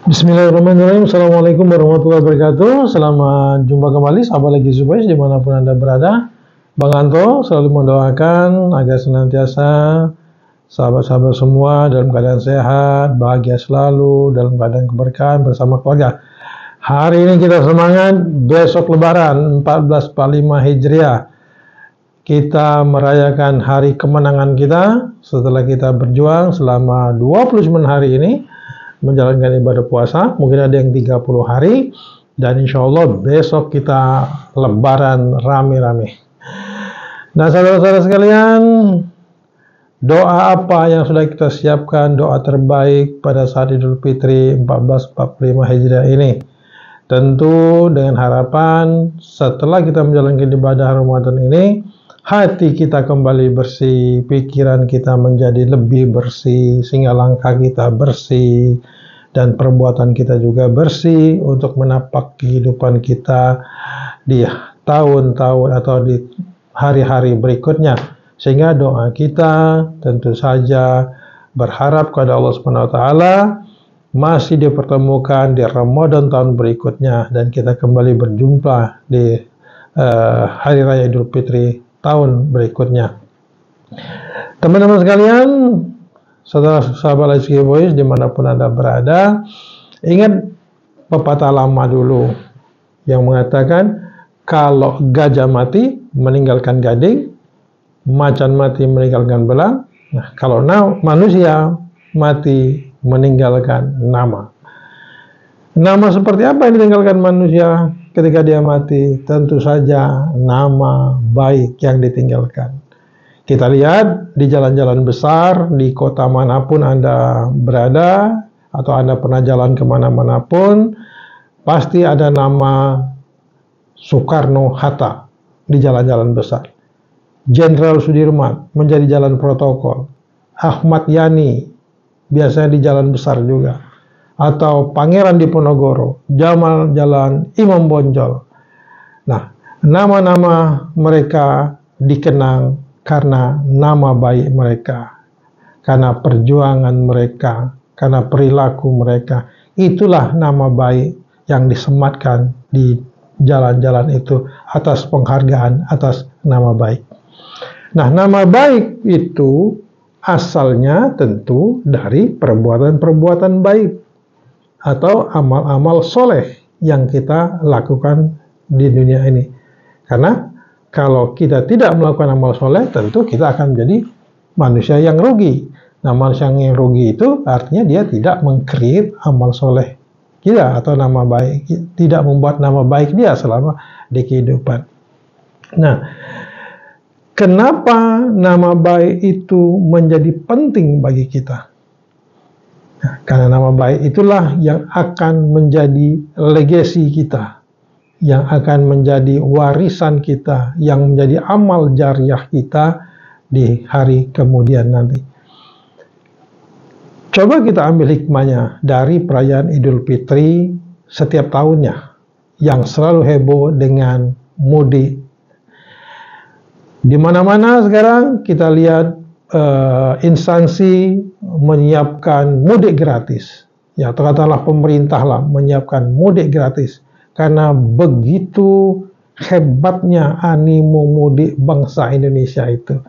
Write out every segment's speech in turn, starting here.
Bismillahirrahmanirrahim. Assalamualaikum warahmatullahi wabarakatuh. Selamat jumpa kembali sahabat Legi Subais dimanapun Anda berada. Bang Anto selalu mendoakan agar senantiasa sahabat-sahabat semua dalam keadaan sehat, bahagia selalu, dalam keadaan keberkahan bersama keluarga. Hari ini kita semangat, besok Lebaran 1445 Hijriah. Kita merayakan hari kemenangan kita setelah kita berjuang selama 29 hari ini menjalankan ibadah puasa. Mungkin ada yang 30 hari, dan insya Allah besok kita lebaran rame-rame. Nah saudara-saudara sekalian, doa apa yang sudah kita siapkan, doa terbaik pada saat Idul Fitri 1445 Hijriah ini? Tentu dengan harapan setelah kita menjalankan ibadah Ramadan ini, hati kita kembali bersih, pikiran kita menjadi lebih bersih, sehingga langkah kita bersih, dan perbuatan kita juga bersih untuk menapak kehidupan kita di tahun-tahun atau di hari-hari berikutnya. Sehingga doa kita tentu saja berharap kepada Allah SWT masih dipertemukan di Ramadan tahun berikutnya, dan kita kembali berjumpa di Hari Raya Idul Fitri tahun berikutnya. Teman-teman sekalian, saudara-sahabat Legi Subais dimanapun Anda berada, ingat pepatah lama dulu yang mengatakan kalau gajah mati meninggalkan gading, macan mati meninggalkan belang. Nah, kalau manusia mati meninggalkan nama. Nama seperti apa yang ditinggalkan manusia ketika dia mati? Tentu saja nama baik yang ditinggalkan. Kita lihat di jalan-jalan besar, di kota manapun Anda berada, atau Anda pernah jalan kemana-mana pun, pasti ada nama Soekarno-Hatta di jalan-jalan besar. Jenderal Sudirman menjadi jalan protokol. Ahmad Yani biasanya di jalan besar juga. Atau Pangeran Diponegoro, jalan Imam Bonjol. Nah, nama-nama mereka dikenang karena nama baik mereka, karena perjuangan mereka, karena perilaku mereka. Itulah nama baik yang disematkan di jalan-jalan itu atas penghargaan, atas nama baik. Nah, nama baik itu asalnya tentu dari perbuatan-perbuatan baik atau amal-amal soleh yang kita lakukan di dunia ini. Karena kalau kita tidak melakukan amal soleh, tentu kita akan menjadi manusia yang rugi. Nah, manusia yang rugi itu artinya dia tidak meng-create amal soleh kita atau nama baik, tidak membuat nama baik dia selama di kehidupan. Nah, kenapa nama baik itu menjadi penting bagi kita? Nah, karena nama baik itulah yang akan menjadi legasi kita, yang akan menjadi warisan kita, yang menjadi amal jariah kita di hari kemudian nanti. Coba kita ambil hikmahnya dari perayaan Idul Fitri setiap tahunnya, yang selalu heboh dengan mudik. Di mana-mana sekarang kita lihat instansi menyiapkan mudik gratis. Ya, atau katakanlah pemerintah lah menyiapkan mudik gratis. Karena begitu hebatnya animo mudik bangsa Indonesia itu.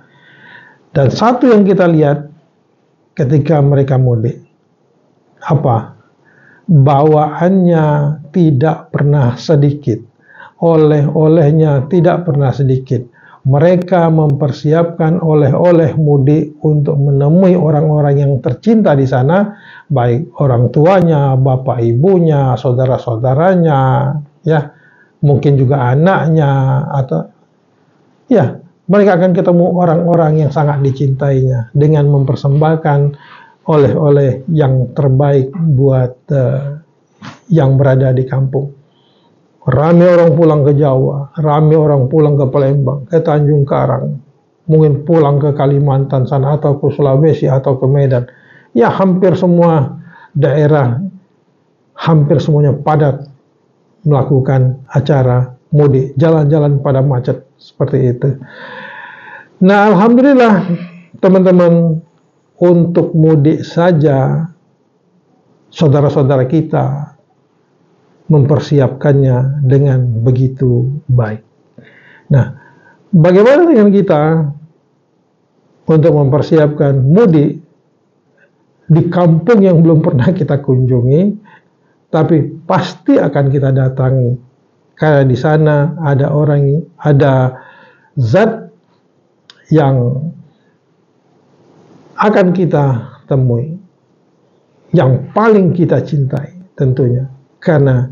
Dan satu yang kita lihat ketika mereka mudik, apa? Bawaannya tidak pernah sedikit. Oleh-olehnya tidak pernah sedikit. Mereka mempersiapkan oleh-oleh mudik untuk menemui orang-orang yang tercinta di sana, baik orang tuanya, bapak ibunya, saudara-saudaranya, ya, mungkin juga anaknya, atau ya, mereka akan ketemu orang-orang yang sangat dicintainya dengan mempersembahkan oleh-oleh yang terbaik buat yang berada di kampung. Ramai orang pulang ke Jawa, ramai orang pulang ke Palembang, ke Tanjung Karang, mungkin pulang ke Kalimantan sana atau ke Sulawesi atau ke Medan. Ya, hampir semua daerah, hampir semuanya padat melakukan acara mudik, jalan-jalan pada macet seperti itu. Nah, alhamdulillah teman-teman, untuk mudik saja saudara-saudara kita mempersiapkannya dengan begitu baik. Nah, bagaimana dengan kita untuk mempersiapkan mudik di kampung yang belum pernah kita kunjungi, tapi pasti akan kita datangi karena di sana ada orang, ada zat yang akan kita temui, yang paling kita cintai tentunya, karena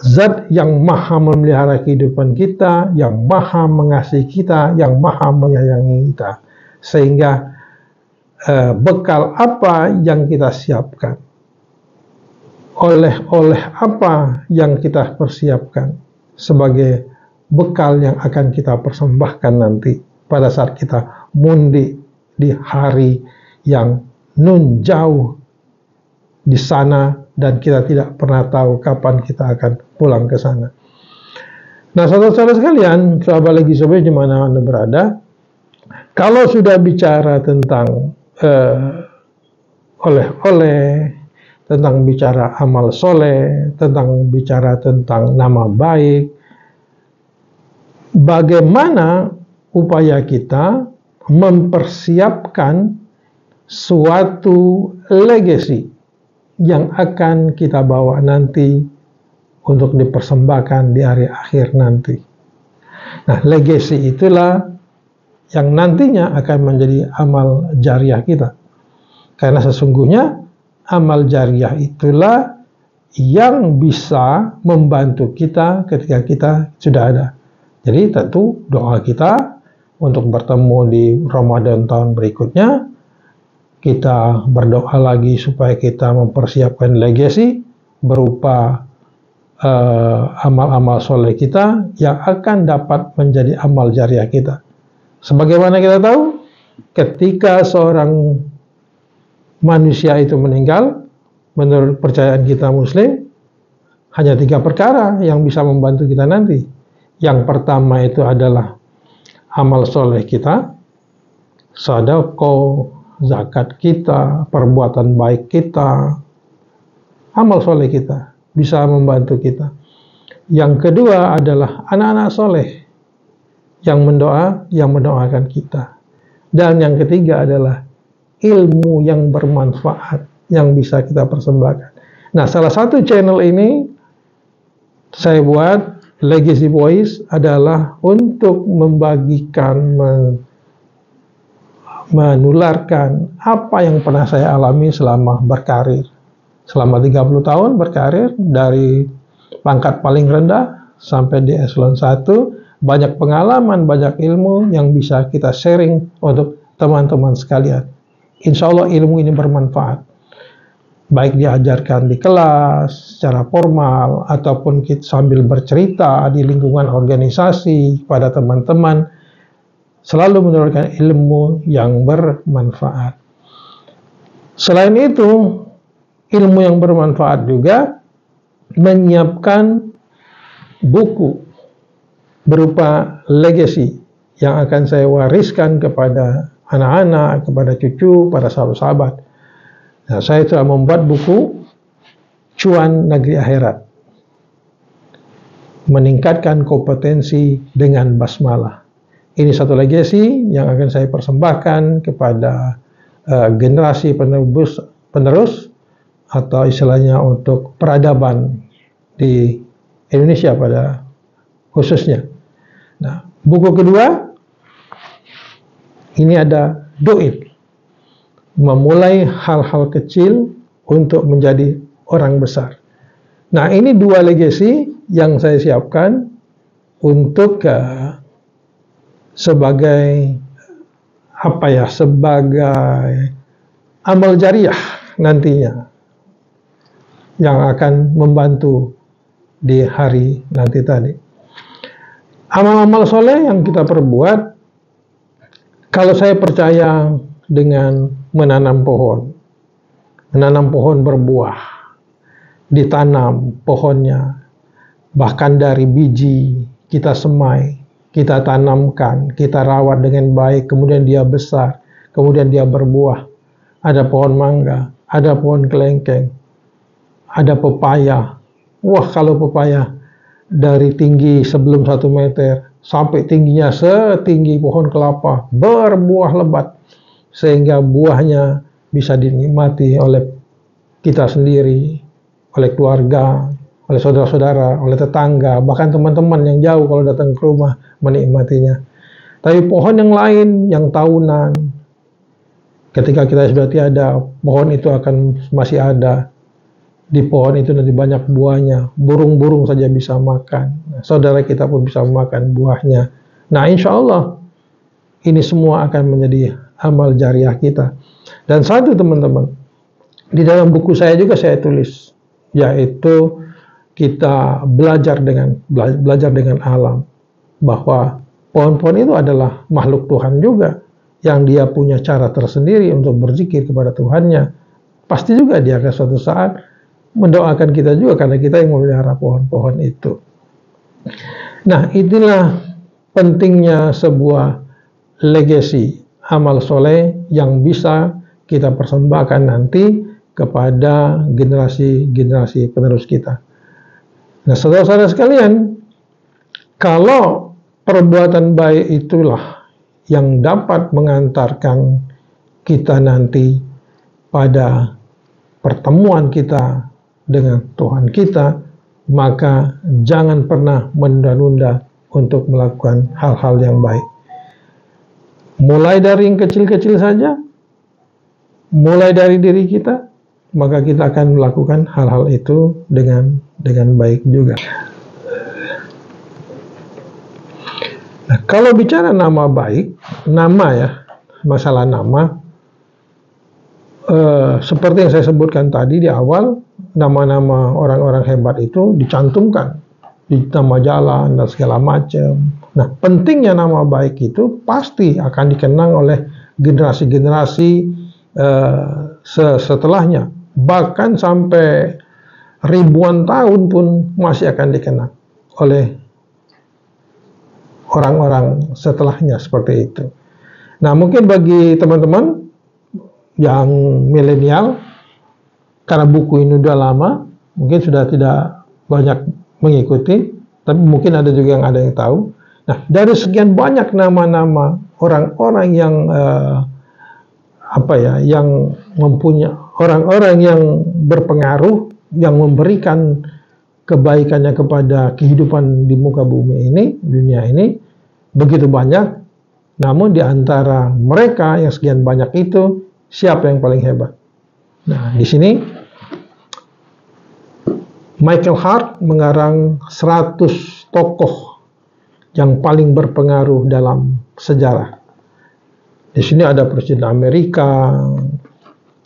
zat yang maha memelihara kehidupan kita, yang maha mengasihi kita, yang maha menyayangi kita. Sehingga bekal apa yang kita siapkan, oleh apa yang kita persiapkan sebagai bekal yang akan kita persembahkan nanti pada saat kita mudik di hari yang nun jauh di sana, dan kita tidak pernah tahu kapan kita akan pulang ke sana. Nah, saudara-saudara sekalian, sahabat lagi sobat di mana Anda berada, kalau sudah bicara tentang oleh-oleh, tentang bicara amal soleh, tentang bicara tentang nama baik, bagaimana upaya kita mempersiapkan suatu legacy yang akan kita bawa nanti untuk dipersembahkan di hari akhir nanti. Nah, legacy itulah yang nantinya akan menjadi amal jariah kita. Karena sesungguhnya amal jariah itulah yang bisa membantu kita ketika kita sudah ada. Jadi tentu doa kita untuk bertemu di Ramadan tahun berikutnya, kita berdoa lagi supaya kita mempersiapkan legacy berupa amal-amal soleh kita yang akan dapat menjadi amal jariah kita. Sebagaimana kita tahu, ketika seorang manusia itu meninggal, menurut percayaan kita Muslim, hanya 3 perkara yang bisa membantu kita nanti. Yang pertama itu adalah amal soleh kita, sedekah, zakat kita, perbuatan baik kita, amal soleh kita bisa membantu kita. Yang kedua adalah anak-anak soleh yang mendoakan kita. Dan yang ketiga adalah ilmu yang bermanfaat yang bisa kita persembahkan. Nah, salah satu channel ini saya buat, Legacy Voice, adalah untuk membagikan, menularkan apa yang pernah saya alami selama berkarir. Selama 30 tahun berkarir, dari pangkat paling rendah sampai di eselon 1, banyak pengalaman, banyak ilmu yang bisa kita sharing untuk teman-teman sekalian. Insya Allah ilmu ini bermanfaat, baik diajarkan di kelas secara formal ataupun kita sambil bercerita di lingkungan organisasi pada teman-teman, selalu menurunkan ilmu yang bermanfaat. Selain itu, ilmu yang bermanfaat juga menyiapkan buku berupa legacy yang akan saya wariskan kepada anak-anak, kepada cucu, pada sahabat-sahabat. Nah, saya telah membuat buku Cuan Negeri Akhirat, meningkatkan kompetensi dengan basmalah. Ini satu legacy yang akan saya persembahkan kepada generasi penerus atau istilahnya untuk peradaban di Indonesia pada khususnya. Nah, buku kedua ini ada Do'it, memulai hal-hal kecil untuk menjadi orang besar. Nah, ini 2 legacy yang saya siapkan untuk sebagai apa ya, sebagai amal jariah nantinya yang akan membantu di hari nanti tadi. Amal-amal soleh yang kita perbuat, kalau saya percaya dengan menanam pohon berbuah, ditanam pohonnya, bahkan dari biji kita semai, kita tanamkan, kita rawat dengan baik, kemudian dia besar, kemudian dia berbuah. Ada pohon mangga, ada pohon kelengkeng, ada pepaya. Wah, kalau pepaya dari tinggi sebelum 1 meter sampai tingginya setinggi pohon kelapa, berbuah lebat, sehingga buahnya bisa dinikmati oleh kita sendiri, oleh keluarga, oleh saudara-saudara, oleh tetangga, bahkan teman-teman yang jauh kalau datang ke rumah menikmatinya. Tapi pohon yang lain, yang tahunan, ketika kita sudah tiada, pohon itu akan masih ada. Di pohon itu nanti banyak buahnya, burung-burung saja bisa makan, saudara kita pun bisa makan buahnya. Nah, insya Allah ini semua akan menjadi amal jariah kita. Dan satu, teman-teman, di dalam buku saya juga saya tulis, yaitu kita belajar dengan alam, bahwa pohon-pohon itu adalah makhluk Tuhan juga, yang dia punya cara tersendiri untuk berzikir kepada Tuhannya. Pasti juga dia akan suatu saat mendoakan kita juga, karena kita yang memelihara pohon-pohon itu. Nah, inilah pentingnya sebuah legacy amal soleh yang bisa kita persembahkan nanti kepada generasi-generasi penerus kita. Nah, saudara-saudara sekalian, kalau perbuatan baik itulah yang dapat mengantarkan kita nanti pada pertemuan kita dengan Tuhan kita, maka jangan pernah menunda-nunda untuk melakukan hal-hal yang baik. Mulai dari yang kecil-kecil saja, mulai dari diri kita, maka kita akan melakukan hal-hal itu dengan baik juga. Nah, kalau bicara nama baik, nama ya, masalah nama, seperti yang saya sebutkan tadi di awal, nama-nama orang-orang hebat itu dicantumkan di nama jalan dan segala macam. Nah, pentingnya nama baik itu pasti akan dikenang oleh generasi-generasi setelahnya, bahkan sampai ribuan tahun pun masih akan dikenang oleh orang-orang setelahnya seperti itu. Nah, mungkin bagi teman-teman yang milenial, karena buku ini udah lama, mungkin sudah tidak banyak mengikuti, tapi mungkin ada juga yang tahu. Nah, dari sekian banyak nama-nama orang-orang yang yang mempunyai, orang-orang yang berpengaruh, yang memberikan kebaikannya kepada kehidupan di muka bumi ini, dunia ini, begitu banyak. Namun di antara mereka yang sekian banyak itu, siapa yang paling hebat? Nah, di sini Michael Hart mengarang 100 tokoh yang paling berpengaruh dalam sejarah. Di sini ada Presiden Amerika,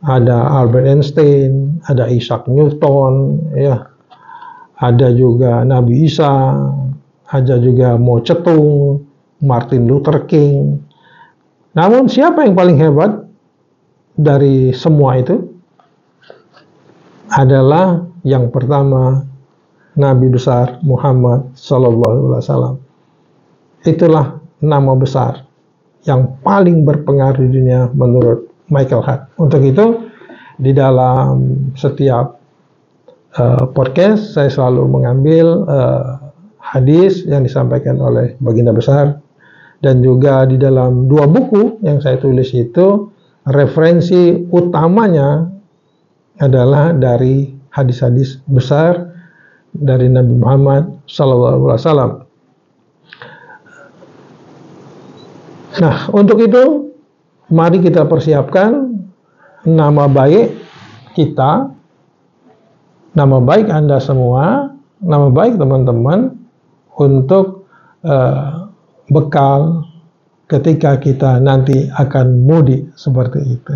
ada Albert Einstein, ada Isaac Newton, ya, ada juga Nabi Isa, ada juga Mao Zedong, Martin Luther King. Namun siapa yang paling hebat dari semua itu? Adalah yang pertama, Nabi besar Muhammad SAW. Itulah nama besar yang paling berpengaruh di dunia menurut Michael Hart. Untuk itu, di dalam setiap podcast saya selalu mengambil hadis yang disampaikan oleh baginda besar, dan juga di dalam 2 buku yang saya tulis itu, referensi utamanya adalah dari hadis-hadis besar dari Nabi Muhammad SAW. Nah, untuk itu mari kita persiapkan nama baik kita, nama baik Anda semua, nama baik teman-teman, untuk bekal ketika kita nanti akan mudik seperti itu.